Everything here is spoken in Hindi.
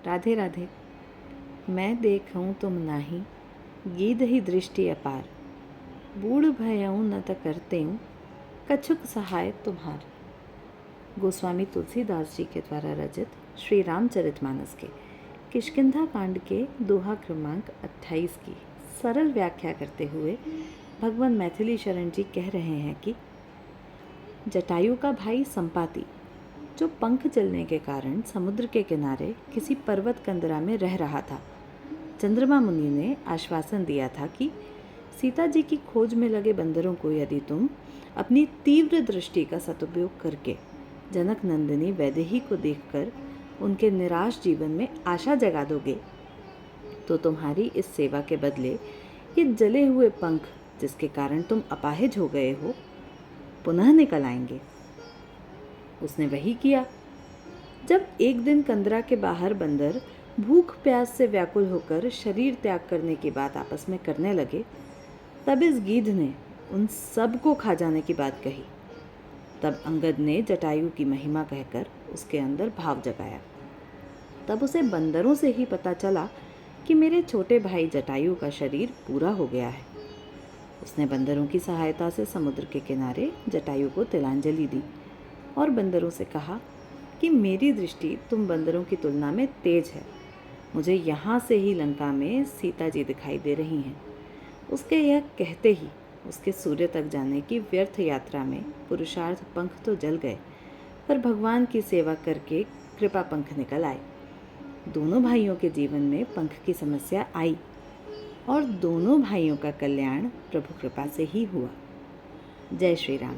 राधे राधे। मैं देखूं तुम नाही, गीध ही दृष्टि अपार। बूढ़ भयऊँ न त करतेऊँ, कछुक सहाय तुम्हार। गोस्वामी तुलसीदास जी के द्वारा रचित श्री रामचरितमानस के किष्किंधा कांड के दोहा क्रमांक 28 की सरल व्याख्या करते हुए भगवान मैथिली शरण जी कह रहे हैं कि जटायु का भाई संपाति, जो पंख जलने के कारण समुद्र के किनारे किसी पर्वत कंदरा में रह रहा था, चंद्रमा मुनि ने आश्वासन दिया था कि सीता जी की खोज में लगे बंदरों को यदि तुम अपनी तीव्र दृष्टि का सदुपयोग करके जनक नंदिनी वैदेही को देखकर उनके निराश जीवन में आशा जगा दोगे, तो तुम्हारी इस सेवा के बदले ये जले हुए पंख, जिसके कारण तुम अपाहिज हो गए हो, पुनः निकल आएंगे। उसने वही किया। जब एक दिन कंदरा के बाहर बंदर भूख प्यास से व्याकुल होकर शरीर त्याग करने की बात आपस में करने लगे, तब इस गीध ने उन सबको खा जाने की बात कही। तब अंगद ने जटायु की महिमा कहकर उसके अंदर भाव जगाया। तब उसे बंदरों से ही पता चला कि मेरे छोटे भाई जटायु का शरीर पूरा हो गया है। उसने बंदरों की सहायता से समुद्र के किनारे जटायु को तिलांजलि दी और बंदरों से कहा कि मेरी दृष्टि तुम बंदरों की तुलना में तेज है। मुझे यहाँ से ही लंका में सीता जी दिखाई दे रही हैं। उसके यह कहते ही उसके सूर्य तक जाने की व्यर्थ यात्रा में पुरुषार्थ पंख तो जल गए, पर भगवान की सेवा करके कृपा पंख निकल आए। दोनों भाइयों के जीवन में पंख की समस्या आई और दोनों भाइयों का कल्याण प्रभु कृपा से ही हुआ। जय श्री राम।